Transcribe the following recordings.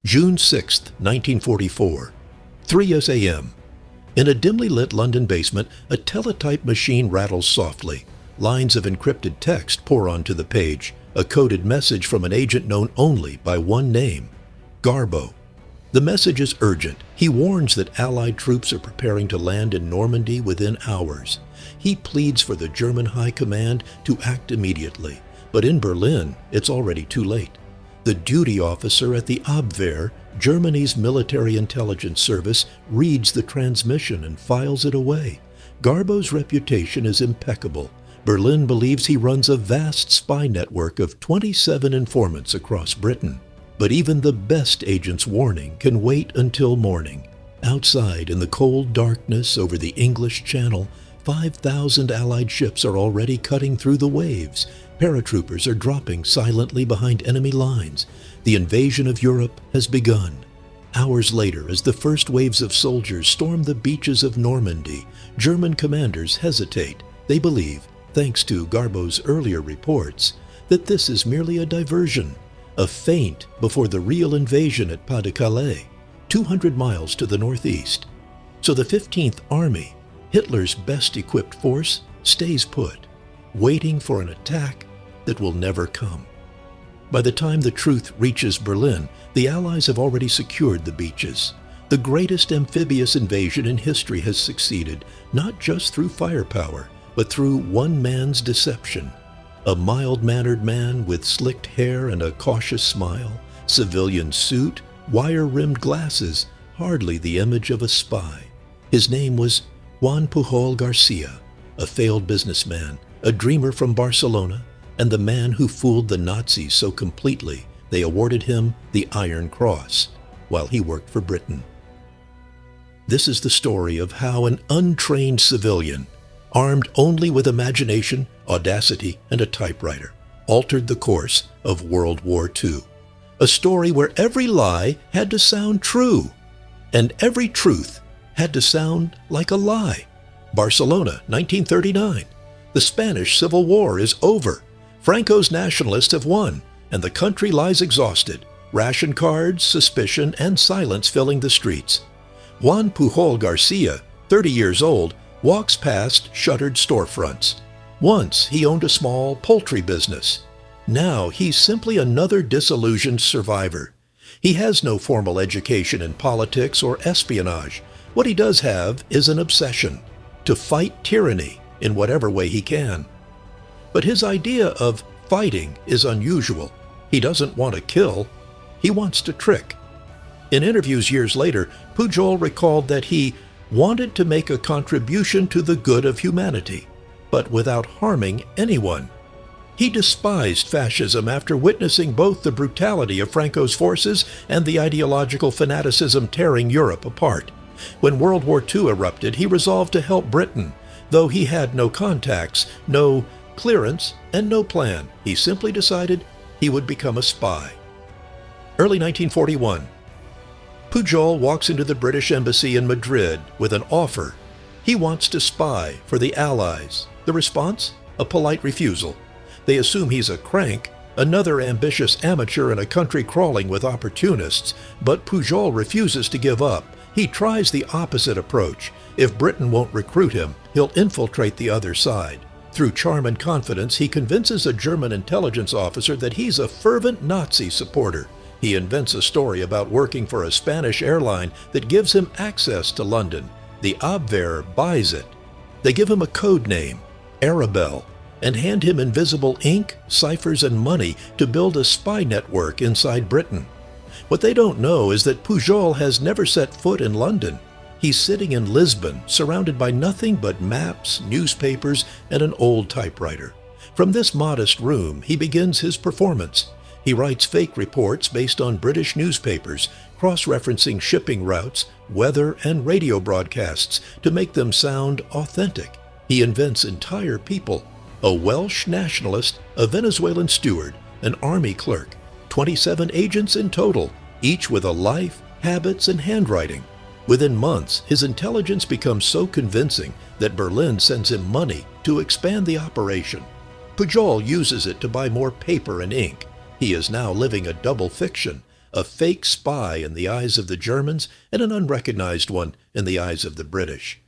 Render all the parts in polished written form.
June 6, 1944, 3 a.m. In a dimly lit London basement, a teletype machine rattles softly. Lines of encrypted text pour onto the page, a coded message from an agent known only by one name, Garbo. The message is urgent. He warns that Allied troops are preparing to land in Normandy within hours. He pleads for the German High Command to act immediately, but in Berlin, it's already too late. The duty officer at the Abwehr, Germany's military intelligence service, reads the transmission and files it away. Garbo's reputation is impeccable. Berlin believes he runs a vast spy network of 27 informants across Britain. But even the best agent's warning can wait until morning. Outside, in the cold darkness over the English Channel, 5,000 Allied ships are already cutting through the waves. Paratroopers are dropping silently behind enemy lines. The invasion of Europe has begun. Hours later, as the first waves of soldiers storm the beaches of Normandy, German commanders hesitate. They believe, thanks to Garbo's earlier reports, that this is merely a diversion, a feint before the real invasion at Pas-de-Calais, 200 miles to the northeast. So the 15th Army, Hitler's best-equipped force, stays put, waiting for an attack that will never come. By the time the truth reaches Berlin, the Allies have already secured the beaches. The greatest amphibious invasion in history has succeeded, not just through firepower, but through one man's deception. A mild-mannered man with slicked hair and a cautious smile, civilian suit, wire-rimmed glasses, hardly the image of a spy. His name was Juan Pujol García, a failed businessman, a dreamer from Barcelona, and the man who fooled the Nazis so completely they awarded him the Iron Cross while he worked for Britain. This is the story of how an untrained civilian, armed only with imagination, audacity, and a typewriter, altered the course of World War II. A story where every lie had to sound true, and every truth had to sound like a lie. Barcelona, 1939. The Spanish Civil War is over. Franco's nationalists have won, and the country lies exhausted. Ration cards, suspicion, and silence filling the streets. Juan Pujol García, 30 years old, walks past shuttered storefronts. Once he owned a small poultry business. Now he's simply another disillusioned survivor. He has no formal education in politics or espionage. What he does have is an obsession: to fight tyranny in whatever way he can. But his idea of fighting is unusual. He doesn't want to kill, he wants to trick. In interviews years later, Pujol recalled that he wanted to make a contribution to the good of humanity, but without harming anyone. He despised fascism after witnessing both the brutality of Franco's forces and the ideological fanaticism tearing Europe apart. When World War II erupted, he resolved to help Britain. Though he had no contacts, no clearance, and no plan, he simply decided he would become a spy. Early 1941. Pujol walks into the British embassy in Madrid with an offer. He wants to spy for the Allies. The response? A polite refusal. They assume he's a crank, another ambitious amateur in a country crawling with opportunists, but Pujol refuses to give up. He tries the opposite approach. If Britain won't recruit him, he'll infiltrate the other side. Through charm and confidence, he convinces a German intelligence officer that he's a fervent Nazi supporter. He invents a story about working for a Spanish airline that gives him access to London. The Abwehr buys it. They give him a code name, Arabelle, and hand him invisible ink, ciphers, and money to build a spy network inside Britain. What they don't know is that Pujol has never set foot in London. He's sitting in Lisbon, surrounded by nothing but maps, newspapers, and an old typewriter. From this modest room, he begins his performance. He writes fake reports based on British newspapers, cross-referencing shipping routes, weather, and radio broadcasts to make them sound authentic. He invents entire people: a Welsh nationalist, a Venezuelan steward, an army clerk, 27 agents in total, each with a life, habits, and handwriting. Within months, his intelligence becomes so convincing that Berlin sends him money to expand the operation. Pujol uses it to buy more paper and ink. He is now living a double fiction, a fake spy in the eyes of the Germans and an unrecognized one in the eyes of the British.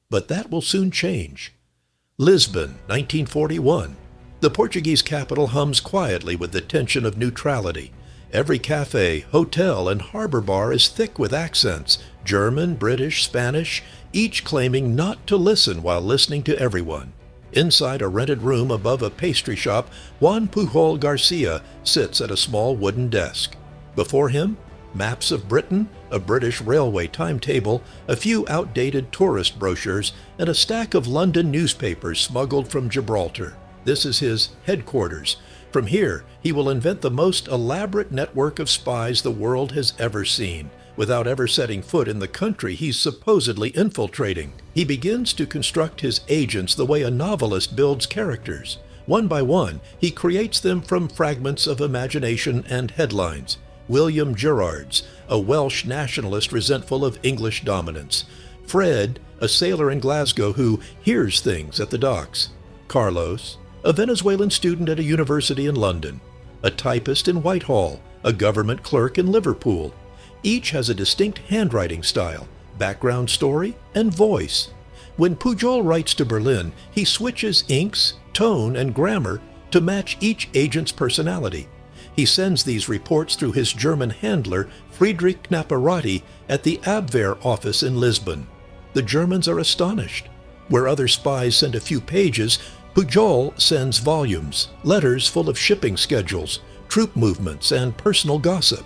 But that will soon change. Lisbon, 1941. The Portuguese capital hums quietly with the tension of neutrality. Every cafe, hotel, and harbor bar is thick with accents, German, British, Spanish, each claiming not to listen while listening to everyone. Inside a rented room above a pastry shop, Juan Pujol García sits at a small wooden desk. Before him, maps of Britain, a British railway timetable, a few outdated tourist brochures, and a stack of London newspapers smuggled from Gibraltar. This is his headquarters. From here, he will invent the most elaborate network of spies the world has ever seen, without ever setting foot in the country he's supposedly infiltrating. He begins to construct his agents the way a novelist builds characters. One by one, he creates them from fragments of imagination and headlines. William Gerards, a Welsh nationalist resentful of English dominance. Fred, a sailor in Glasgow who hears things at the docks. Carlos, a Venezuelan student at a university in London. A typist in Whitehall, a government clerk in Liverpool. Each has a distinct handwriting style, background story, and voice. When Pujol writes to Berlin, he switches inks, tone, and grammar to match each agent's personality. He sends these reports through his German handler, Friedrich Knapperati, at the Abwehr office in Lisbon. The Germans are astonished. Where other spies send a few pages, Pujol sends volumes, letters full of shipping schedules, troop movements, and personal gossip.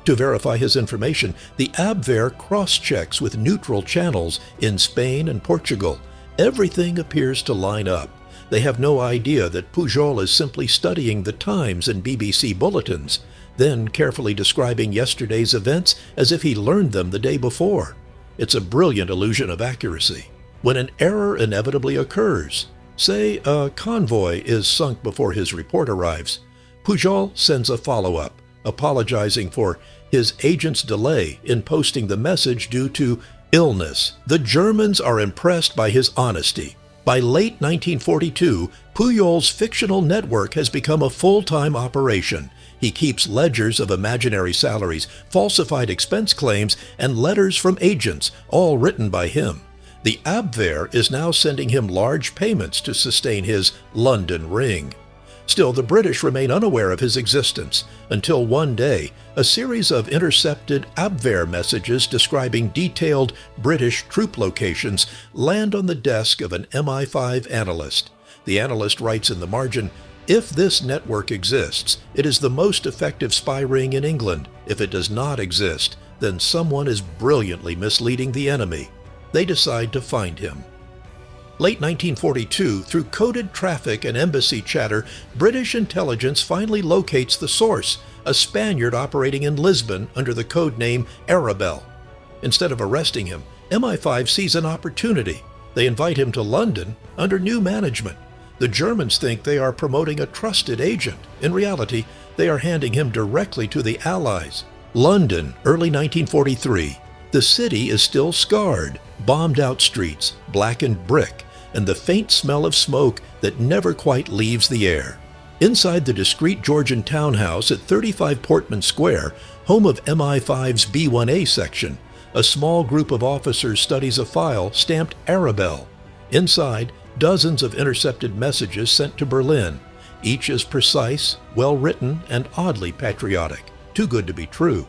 To verify his information, the Abwehr cross-checks with neutral channels in Spain and Portugal. Everything appears to line up. They have no idea that Pujol is simply studying the Times and BBC bulletins, then carefully describing yesterday's events as if he learned them the day before. It's a brilliant illusion of accuracy. When an error inevitably occurs, say a convoy is sunk before his report arrives, Pujol sends a follow-up, apologizing for his agent's delay in posting the message due to illness. The Germans are impressed by his honesty. By late 1942, Pujol's fictional network has become a full-time operation. He keeps ledgers of imaginary salaries, falsified expense claims, and letters from agents, all written by him. The Abwehr is now sending him large payments to sustain his London ring. Still, the British remain unaware of his existence, until one day, a series of intercepted Abwehr messages describing detailed British troop locations land on the desk of an MI5 analyst. The analyst writes in the margin, "If this network exists, it is the most effective spy ring in England. If it does not exist, then someone is brilliantly misleading the enemy." They decide to find him. Late 1942, through coded traffic and embassy chatter, British intelligence finally locates the source, a Spaniard operating in Lisbon under the code name Arabelle. Instead of arresting him, MI5 sees an opportunity. They invite him to London under new management. The Germans think they are promoting a trusted agent. In reality, they are handing him directly to the Allies. London, early 1943. The city is still scarred, bombed-out streets, blackened brick, and the faint smell of smoke that never quite leaves the air. Inside the discreet Georgian townhouse at 35 Portman Square, home of MI5's B1A section, a small group of officers studies a file stamped Arabelle. Inside, dozens of intercepted messages sent to Berlin. Each is precise, well-written, and oddly patriotic. Too good to be true.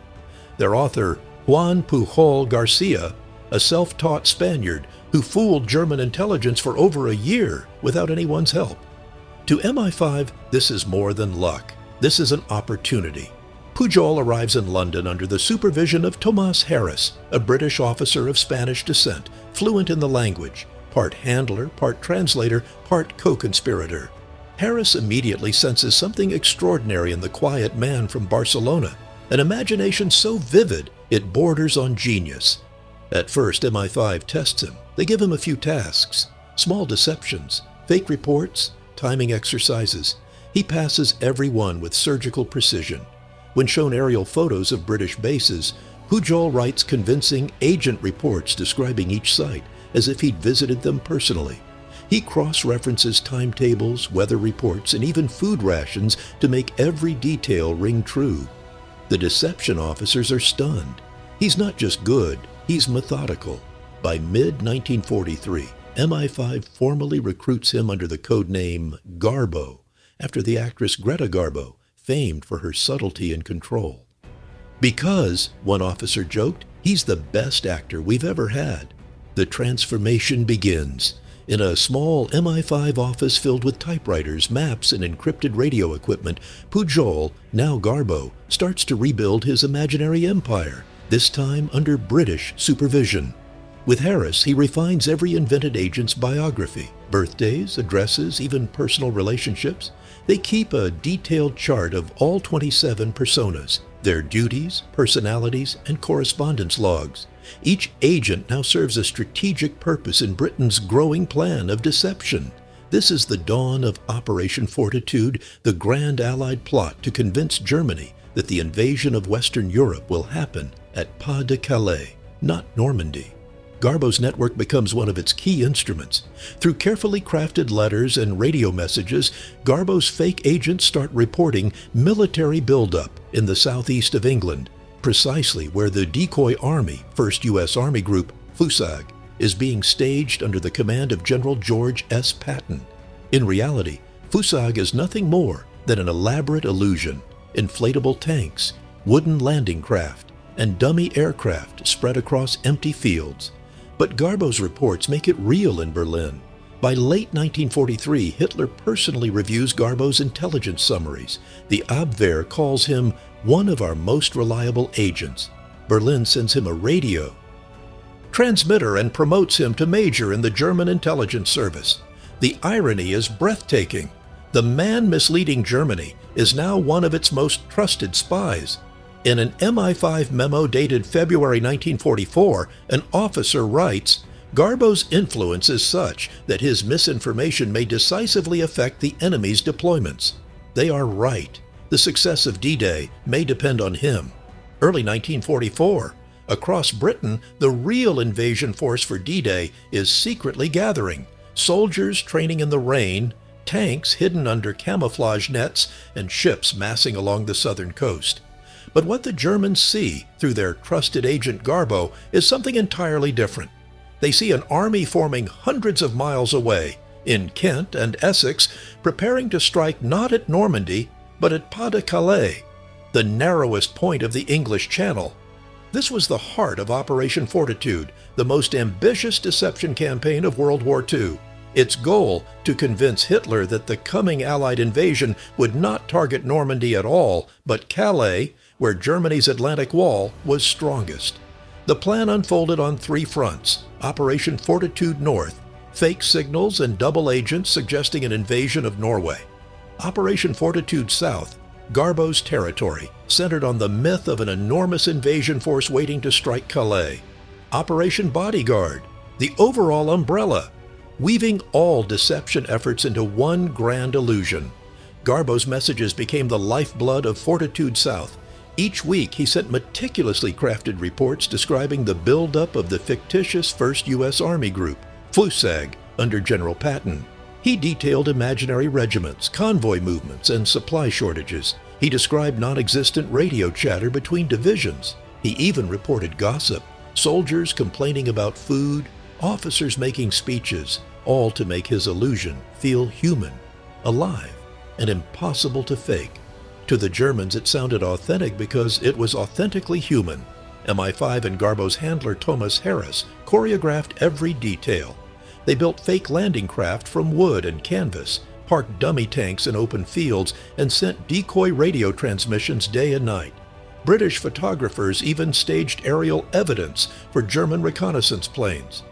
Their author, Juan Pujol García, a self-taught Spaniard who fooled German intelligence for over a year without anyone's help. To MI5, this is more than luck. This is an opportunity. Pujol arrives in London under the supervision of Thomas Harris, a British officer of Spanish descent, fluent in the language, part handler, part translator, part co-conspirator. Harris immediately senses something extraordinary in the quiet man from Barcelona, an imagination so vivid it borders on genius. At first, MI5 tests him. They give him a few tasks, small deceptions, fake reports, timing exercises. He passes every one with surgical precision. When shown aerial photos of British bases, Pujol writes convincing agent reports describing each site, as if he'd visited them personally. He cross-references timetables, weather reports, and even food rations to make every detail ring true. The deception officers are stunned. He's not just good, he's methodical. By mid-1943, MI5 formally recruits him under the code name Garbo, after the actress Greta Garbo, famed for her subtlety and control. Because, one officer joked, he's the best actor we've ever had. The transformation begins. In a small MI5 office filled with typewriters, maps, and encrypted radio equipment, Pujol, now Garbo, starts to rebuild his imaginary empire, this time under British supervision. With Harris, he refines every invented agent's biography, birthdays, addresses, even personal relationships. They keep a detailed chart of all 27 personas, their duties, personalities, and correspondence logs. Each agent now serves a strategic purpose in Britain's growing plan of deception. This is the dawn of Operation Fortitude, the grand Allied plot to convince Germany that the invasion of Western Europe will happen at Pas de Calais, not Normandy. Garbo's network becomes one of its key instruments. Through carefully crafted letters and radio messages, Garbo's fake agents start reporting military buildup in the southeast of England, precisely where the decoy army, 1st U.S. Army Group, FUSAG, is being staged under the command of General George S. Patton. In reality, FUSAG is nothing more than an elaborate illusion: inflatable tanks, wooden landing craft, and dummy aircraft spread across empty fields. But Garbo's reports make it real in Berlin. By late 1943, Hitler personally reviews Garbo's intelligence summaries. The Abwehr calls him one of our most reliable agents. Berlin sends him a radio transmitter and promotes him to major in the German intelligence service. The irony is breathtaking. The man misleading Germany is now one of its most trusted spies. In an MI5 memo dated February 1944, an officer writes, "Garbo's influence is such that his misinformation may decisively affect the enemy's deployments." They are right. The success of D-Day may depend on him. Early 1944. Across Britain, the real invasion force for D-Day is secretly gathering. Soldiers training in the rain, tanks hidden under camouflage nets, and ships massing along the southern coast. But what the Germans see through their trusted agent Garbo is something entirely different. They see an army forming hundreds of miles away, in Kent and Essex, preparing to strike not at Normandy, but at Pas de Calais, the narrowest point of the English Channel. This was the heart of Operation Fortitude, the most ambitious deception campaign of World War II. Its goal, to convince Hitler that the coming Allied invasion would not target Normandy at all, but Calais, where Germany's Atlantic Wall was strongest. The plan unfolded on 3 fronts: Operation Fortitude North, fake signals and double agents suggesting an invasion of Norway; Operation Fortitude South, Garbo's territory, centered on the myth of an enormous invasion force waiting to strike Calais; Operation Bodyguard, the overall umbrella, weaving all deception efforts into one grand illusion. Garbo's messages became the lifeblood of Fortitude South. Each week, he sent meticulously crafted reports describing the buildup of the fictitious 1st U.S. Army Group, FUSAG, under General Patton. He detailed imaginary regiments, convoy movements, and supply shortages. He described non-existent radio chatter between divisions. He even reported gossip, soldiers complaining about food, officers making speeches, all to make his illusion feel human, alive, and impossible to fake. To the Germans, it sounded authentic because it was authentically human. MI5 and Garbo's handler Thomas Harris choreographed every detail. They built fake landing craft from wood and canvas, parked dummy tanks in open fields, and sent decoy radio transmissions day and night. British photographers even staged aerial evidence for German reconnaissance planes.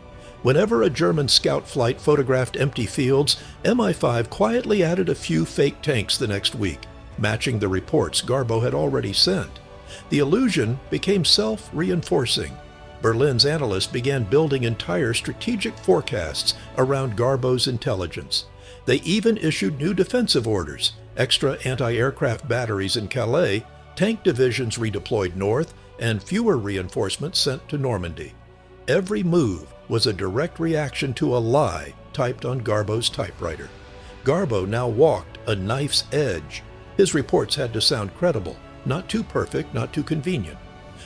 Whenever a German scout flight photographed empty fields, MI5 quietly added a few fake tanks the next week, matching the reports Garbo had already sent. The illusion became self-reinforcing. Berlin's analysts began building entire strategic forecasts around Garbo's intelligence. They even issued new defensive orders, extra anti-aircraft batteries in Calais, tank divisions redeployed north, and fewer reinforcements sent to Normandy. Every move was a direct reaction to a lie typed on Garbo's typewriter. Garbo now walked a knife's edge. His reports had to sound credible, not too perfect, not too convenient.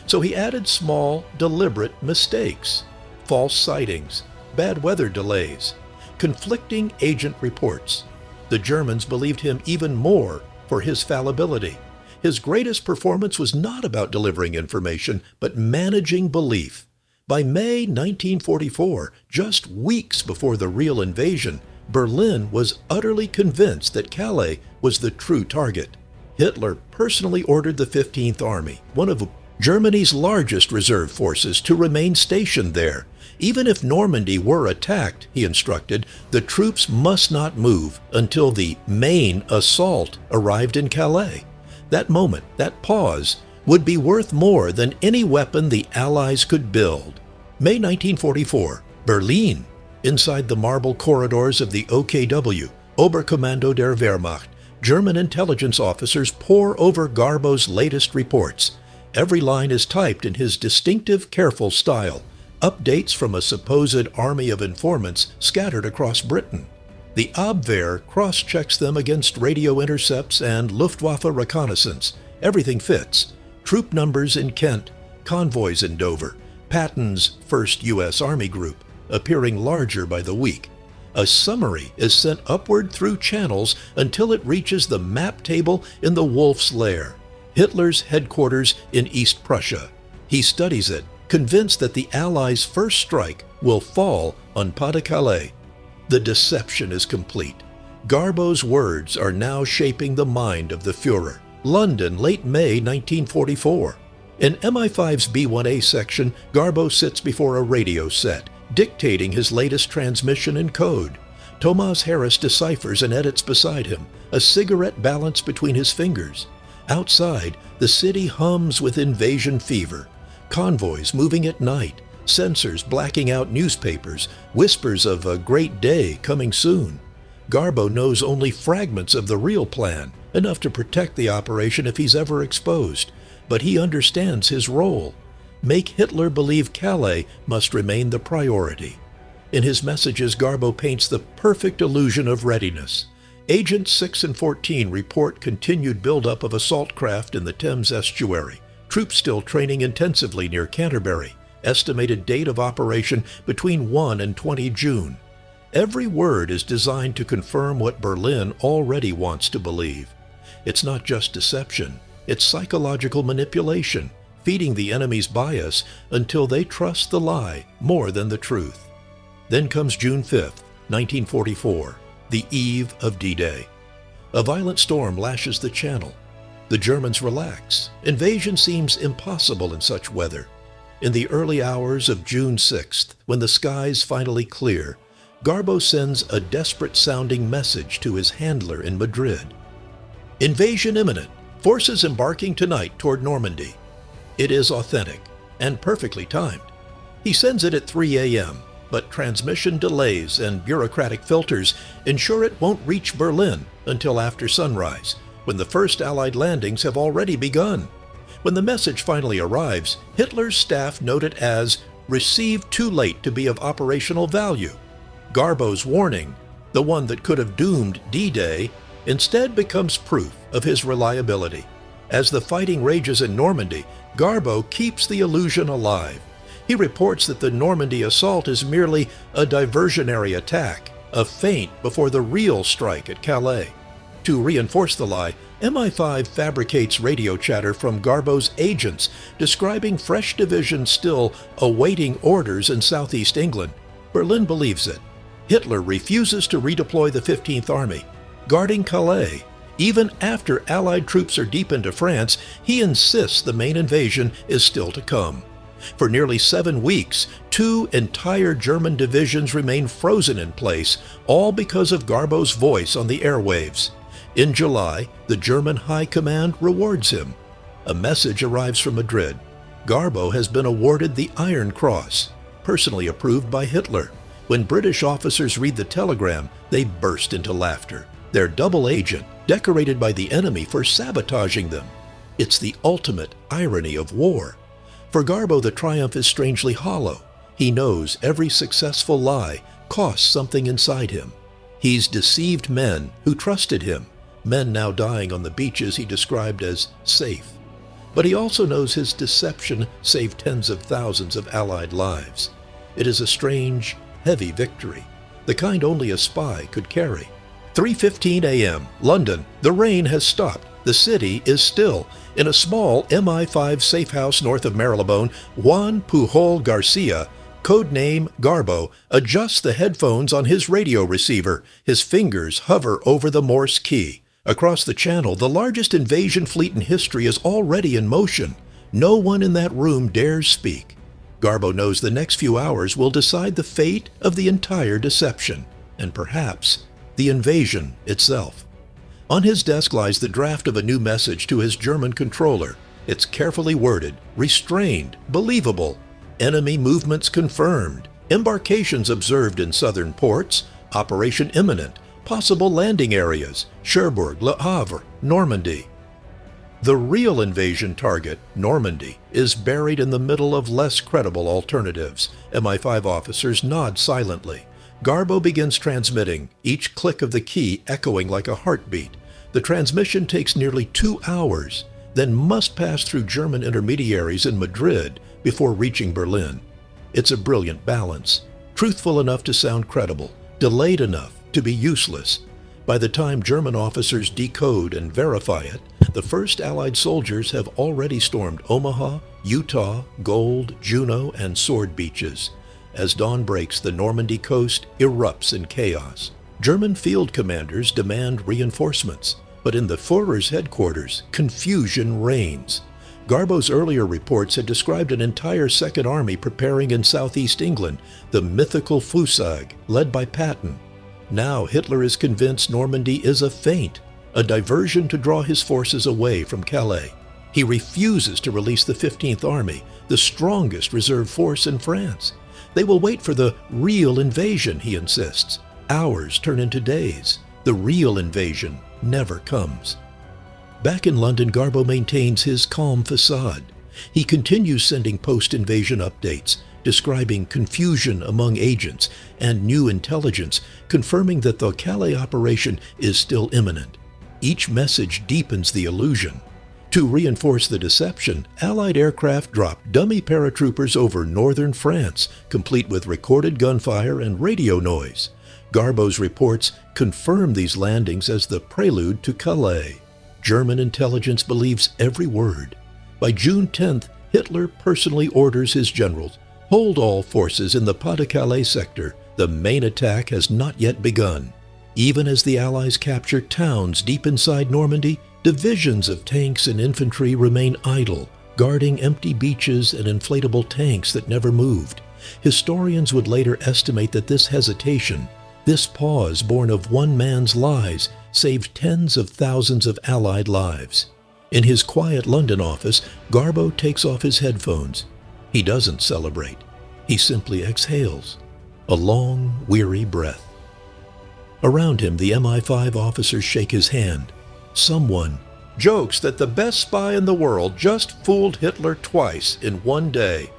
So he added small, deliberate mistakes, false sightings, bad weather delays, conflicting agent reports. The Germans believed him even more for his fallibility. His greatest performance was not about delivering information, but managing belief. By May 1944, just weeks before the real invasion, Berlin was utterly convinced that Calais was the true target. Hitler personally ordered the 15th Army, one of Germany's largest reserve forces, to remain stationed there. Even if Normandy were attacked, he instructed, the troops must not move until the main assault arrived in Calais. That moment, that pause, would be worth more than any weapon the Allies could build. May 1944, Berlin. Inside the marble corridors of the OKW, Oberkommando der Wehrmacht, German intelligence officers pore over Garbo's latest reports. Every line is typed in his distinctive, careful style. Updates from a supposed army of informants scattered across Britain. The Abwehr cross-checks them against radio intercepts and Luftwaffe reconnaissance. Everything fits. Troop numbers in Kent, convoys in Dover, Patton's 1st U.S. Army Group, appearing larger by the week. A summary is sent upward through channels until it reaches the map table in the Wolf's Lair, Hitler's headquarters in East Prussia. He studies it, convinced that the Allies' first strike will fall on Pas-de-Calais. The deception is complete. Garbo's words are now shaping the mind of the Führer. London, late May 1944. In MI5's B-1A section, Garbo sits before a radio set, dictating his latest transmission in code. Thomas Harris deciphers and edits beside him, a cigarette balanced between his fingers. Outside, the city hums with invasion fever. Convoys moving at night, censors blacking out newspapers, whispers of a great day coming soon. Garbo knows only fragments of the real plan, enough to protect the operation if he's ever exposed. But he understands his role. Make Hitler believe Calais must remain the priority. In his messages, Garbo paints the perfect illusion of readiness. Agents 6 and 14 report continued buildup of assault craft in the Thames estuary. Troops still training intensively near Canterbury. Estimated date of operation between 1 and 20 June. Every word is designed to confirm what Berlin already wants to believe. It's not just deception, it's psychological manipulation, feeding the enemy's bias until they trust the lie more than the truth. Then comes June 5th, 1944, the eve of D-Day. A violent storm lashes the channel. The Germans relax. Invasion seems impossible in such weather. In the early hours of June 6th, when the skies finally clear, Garbo sends a desperate-sounding message to his handler in Madrid. Invasion imminent. Forces embarking tonight toward Normandy. It is authentic and perfectly timed. He sends it at 3 a.m., but transmission delays and bureaucratic filters ensure it won't reach Berlin until after sunrise, when the first Allied landings have already begun. When the message finally arrives, Hitler's staff note it as received too late to be of operational value. Garbo's warning, the one that could have doomed D-Day, instead becomes proof of his reliability. As the fighting rages in Normandy, Garbo keeps the illusion alive. He reports that the Normandy assault is merely a diversionary attack, a feint before the real strike at Calais. To reinforce the lie, MI5 fabricates radio chatter from Garbo's agents describing fresh divisions still awaiting orders in southeast England. Berlin believes it. Hitler refuses to redeploy the 15th Army. Guarding Calais, even after Allied troops are deep into France, he insists the main invasion is still to come. For nearly 7 weeks, 2 entire German divisions remain frozen in place, all because of Garbo's voice on the airwaves. In July, the German High Command rewards him. A message arrives from Madrid. Garbo has been awarded the Iron Cross, personally approved by Hitler. When British officers read the telegram, they burst into laughter. Their double agent, decorated by the enemy for sabotaging them. It's the ultimate irony of war. For Garbo, the triumph is strangely hollow. He knows every successful lie costs something inside him. He's deceived men who trusted him, men now dying on the beaches he described as safe. But he also knows his deception saved tens of thousands of Allied lives. It is a strange, heavy victory, the kind only a spy could carry. 3:15 a.m., London. The rain has stopped. The city is still. In a small MI5 safe house north of Marylebone, Juan Pujol García, codename Garbo, adjusts the headphones on his radio receiver. His fingers hover over the Morse key. Across the channel, the largest invasion fleet in history is already in motion. No one in that room dares speak. Garbo knows the next few hours will decide the fate of the entire deception, and perhaps the invasion itself. On his desk lies the draft of a new message to his German controller. It's carefully worded, restrained, believable. Enemy movements confirmed. Embarkations observed in southern ports. Operation imminent. Possible landing areas: Cherbourg, Le Havre, Normandy. The real invasion target, Normandy, is buried in the middle of less credible alternatives. MI5 officers nod silently. Garbo begins transmitting, each click of the key echoing like a heartbeat. The transmission takes nearly 2 hours, then must pass through German intermediaries in Madrid before reaching Berlin. It's a brilliant balance, truthful enough to sound credible, delayed enough to be useless. By the time German officers decode and verify it, the first Allied soldiers have already stormed Omaha, Utah, Gold, Juno, and Sword beaches. As dawn breaks, the Normandy coast erupts in chaos. German field commanders demand reinforcements, but in the Führer's headquarters, confusion reigns. Garbo's earlier reports had described an entire Second Army preparing in southeast England, the mythical Fusag, led by Patton. Now Hitler is convinced Normandy is a feint, a diversion to draw his forces away from Calais. He refuses to release the 15th Army, the strongest reserve force in France. They will wait for the real invasion, he insists. Hours turn into days. The real invasion never comes. Back in London, Garbo maintains his calm facade. He continues sending post-invasion updates, describing confusion among agents and new intelligence, confirming that the Calais operation is still imminent. Each message deepens the illusion. To reinforce the deception, Allied aircraft dropped dummy paratroopers over northern France, complete with recorded gunfire and radio noise. Garbo's reports confirm these landings as the prelude to Calais. German intelligence believes every word. By June 10th, Hitler personally orders his generals, hold all forces in the Pas-de-Calais sector. The main attack has not yet begun. Even as the Allies capture towns deep inside Normandy, divisions of tanks and infantry remain idle, guarding empty beaches and inflatable tanks that never moved. Historians would later estimate that this hesitation, this pause born of one man's lies, saved tens of thousands of Allied lives. In his quiet London office, Garbo takes off his headphones. He doesn't celebrate. He simply exhales, a long, weary breath. Around him, the MI5 officers shake his hand. Someone jokes that the best spy in the world just fooled Hitler twice in one day.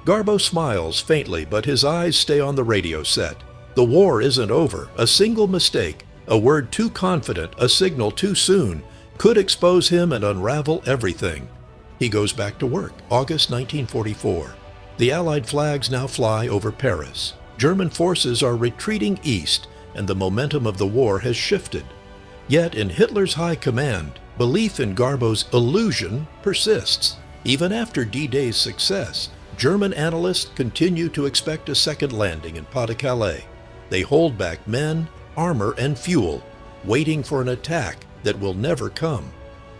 Garbo smiles faintly, but his eyes stay on the radio set. The war isn't over. A single mistake, a word too confident, a signal too soon, could expose him and unravel everything. He goes back to work, August 1944. The Allied flags now fly over Paris. German forces are retreating east, and the momentum of the war has shifted. Yet in Hitler's high command, belief in Garbo's illusion persists. Even after D-Day's success, German analysts continue to expect a second landing in Pas-de-Calais. They hold back men, armor, and fuel, waiting for an attack that will never come.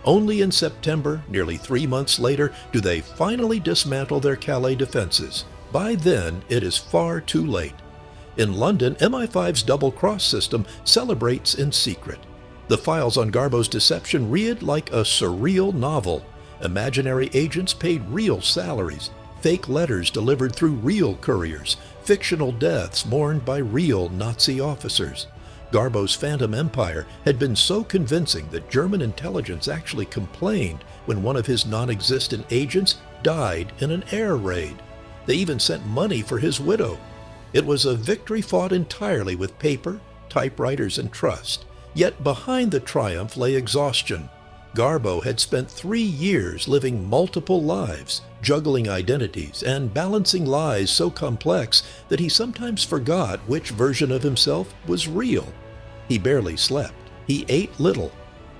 Only in September, nearly 3 months later, do they finally dismantle their Calais defenses. By then, it is far too late. In London, MI5's double-cross system celebrates in secret. The files on Garbo's deception read like a surreal novel. Imaginary agents paid real salaries, fake letters delivered through real couriers, fictional deaths mourned by real Nazi officers. Garbo's Phantom Empire had been so convincing that German intelligence actually complained when one of his non-existent agents died in an air raid. They even sent money for his widow. It was a victory fought entirely with paper, typewriters, and trust. Yet behind the triumph lay exhaustion. Garbo had spent 3 years living multiple lives, juggling identities and balancing lies so complex that he sometimes forgot which version of himself was real. He barely slept, he ate little,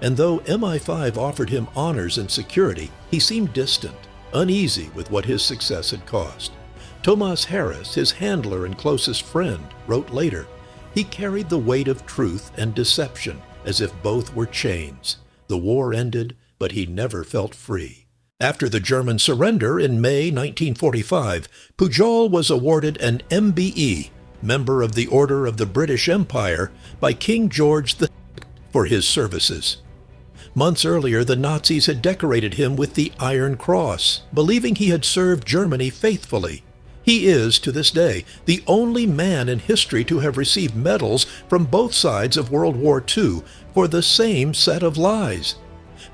and though MI5 offered him honors and security, he seemed distant, uneasy with what his success had cost. Tomas Harris, his handler and closest friend, wrote later, "He carried the weight of truth and deception as if both were chains. The war ended, but he never felt free." After the German surrender in May 1945, Pujol was awarded an MBE, Member of the Order of the British Empire, by King George VI for his services. Months earlier, the Nazis had decorated him with the Iron Cross, believing he had served Germany faithfully. He is, to this day, the only man in history to have received medals from both sides of World War II for the same set of lies.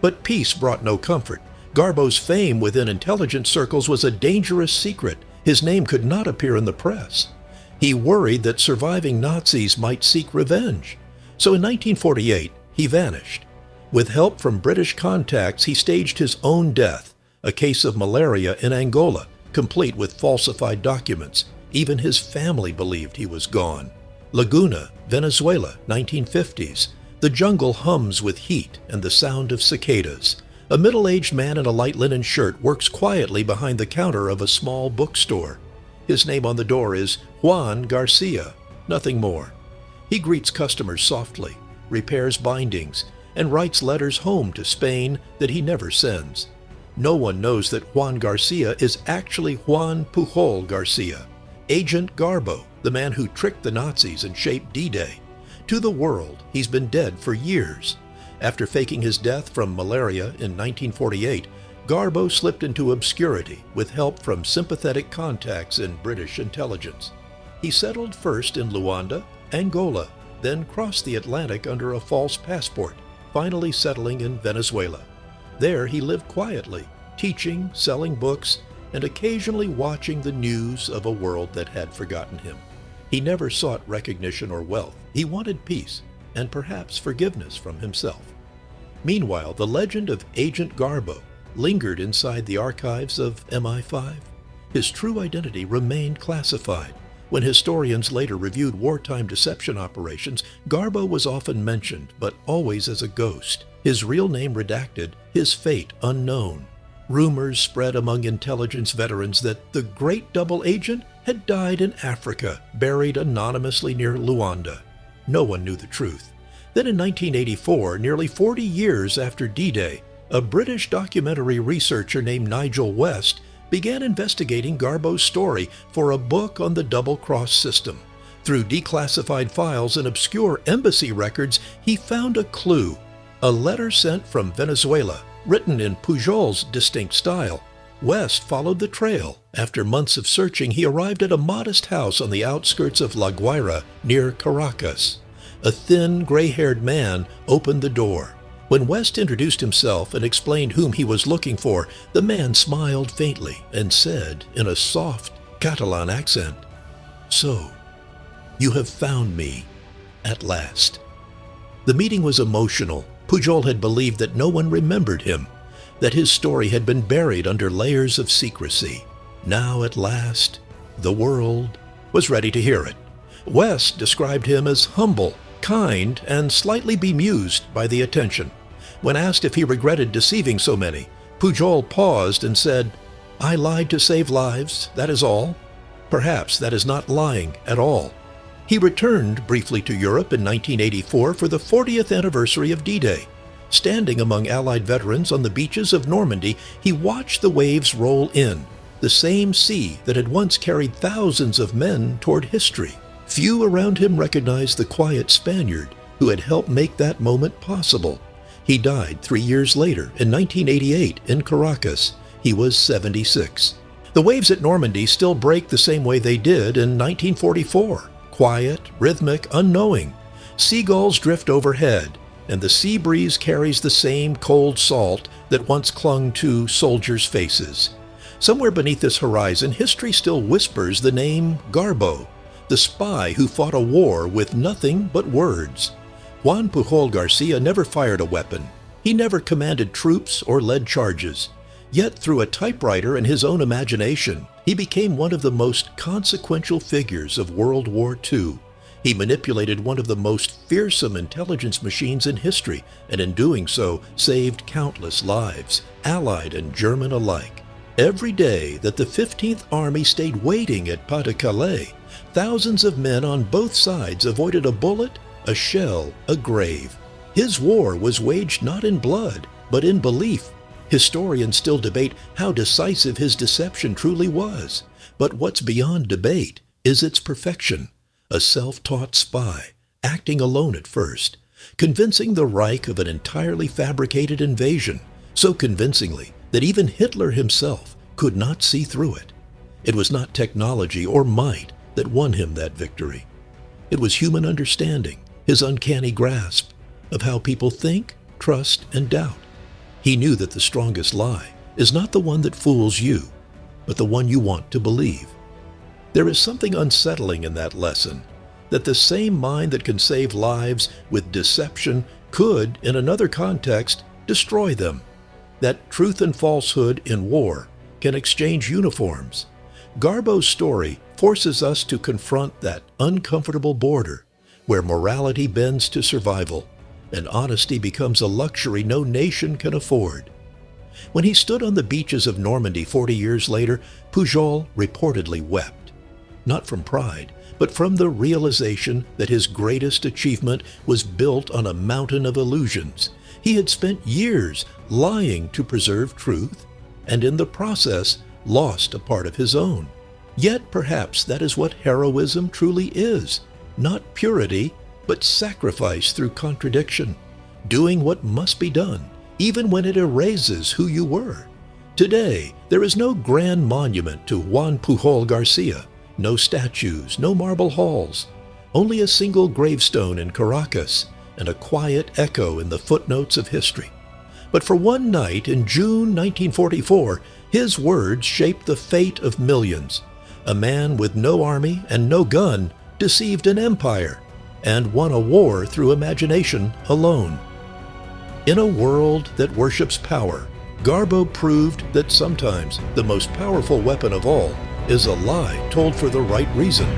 But peace brought no comfort. Garbo's fame within intelligence circles was a dangerous secret. His name could not appear in the press. He worried that surviving Nazis might seek revenge. So in 1948, he vanished. With help from British contacts, he staged his own death, a case of malaria in Angola, complete with falsified documents. Even his family believed he was gone. Laguna, Venezuela, 1950s. The jungle hums with heat and the sound of cicadas. A middle-aged man in a light linen shirt works quietly behind the counter of a small bookstore. His name on the door is Juan García, nothing more. He greets customers softly, repairs bindings, and writes letters home to Spain that he never sends. No one knows that Juan García is actually Juan Pujol García, Agent Garbo, the man who tricked the Nazis and shaped D-Day. To the world, he's been dead for years. After faking his death from malaria in 1948, Garbo slipped into obscurity with help from sympathetic contacts in British intelligence. He settled first in Luanda, Angola, then crossed the Atlantic under a false passport, finally settling in Venezuela. There he lived quietly, teaching, selling books, and occasionally watching the news of a world that had forgotten him. He never sought recognition or wealth. He wanted peace and perhaps forgiveness from himself. Meanwhile, the legend of Agent Garbo lingered inside the archives of MI5. His true identity remained classified. When historians later reviewed wartime deception operations, Garbo was often mentioned, but always as a ghost. His real name redacted, his fate unknown. Rumors spread among intelligence veterans that the great double agent had died in Africa, buried anonymously near Luanda. No one knew the truth. Then in 1984, nearly 40 years after D-Day, a British documentary researcher named Nigel West began investigating Garbo's story for a book on the double-cross system. Through declassified files and obscure embassy records, he found a clue: a letter sent from Venezuela, written in Pujol's distinct style. West followed the trail. After months of searching, he arrived at a modest house on the outskirts of La Guaira, near Caracas. A thin, gray-haired man opened the door. When West introduced himself and explained whom he was looking for, the man smiled faintly and said, in a soft Catalan accent, "So, you have found me, at last." The meeting was emotional. Pujol had believed that no one remembered him, that his story had been buried under layers of secrecy. Now, at last, the world was ready to hear it. West described him as humble, kind, and slightly bemused by the attention. When asked if he regretted deceiving so many, Pujol paused and said, "I lied to save lives, that is all." Perhaps that is not lying at all. He returned briefly to Europe in 1984 for the 40th anniversary of D-Day. Standing among Allied veterans on the beaches of Normandy, he watched the waves roll in, the same sea that had once carried thousands of men toward history. Few around him recognized the quiet Spaniard who had helped make that moment possible. He died 3 years later, in 1988, in Caracas. He was 76. The waves at Normandy still break the same way they did in 1944. Quiet, rhythmic, unknowing. Seagulls drift overhead, and the sea breeze carries the same cold salt that once clung to soldiers' faces. Somewhere beneath this horizon, history still whispers the name Garbo, the spy who fought a war with nothing but words. Juan Pujol García never fired a weapon. He never commanded troops or led charges. Yet through a typewriter and his own imagination, he became one of the most consequential figures of World War II. He manipulated one of the most fearsome intelligence machines in history, and in doing so, saved countless lives, Allied and German alike. Every day that the 15th Army stayed waiting at Pas-de-Calais, thousands of men on both sides avoided a bullet, a shell, a grave. His war was waged not in blood, but in belief. Historians still debate how decisive his deception truly was, but what's beyond debate is its perfection. A self-taught spy, acting alone at first, convincing the Reich of an entirely fabricated invasion, so convincingly that even Hitler himself could not see through it. It was not technology or might that won him that victory. It was human understanding, his uncanny grasp of how people think, trust, and doubt. He knew that the strongest lie is not the one that fools you, but the one you want to believe. There is something unsettling in that lesson, that the same mind that can save lives with deception could, in another context, destroy them. That truth and falsehood in war can exchange uniforms. Garbo's story forces us to confront that uncomfortable border where morality bends to survival and honesty becomes a luxury no nation can afford. When he stood on the beaches of Normandy 40 years later, Pujol reportedly wept. Not from pride, but from the realization that his greatest achievement was built on a mountain of illusions. He had spent years lying to preserve truth, and in the process lost a part of his own. Yet perhaps that is what heroism truly is, not purity, but sacrifice through contradiction, doing what must be done, even when it erases who you were. Today, there is no grand monument to Juan Pujol García, no statues, no marble halls, only a single gravestone in Caracas and a quiet echo in the footnotes of history. But for one night in June 1944, his words shaped the fate of millions. A man with no army and no gun deceived an empire and won a war through imagination alone. In a world that worships power, Garbo proved that sometimes the most powerful weapon of all is a lie told for the right reason.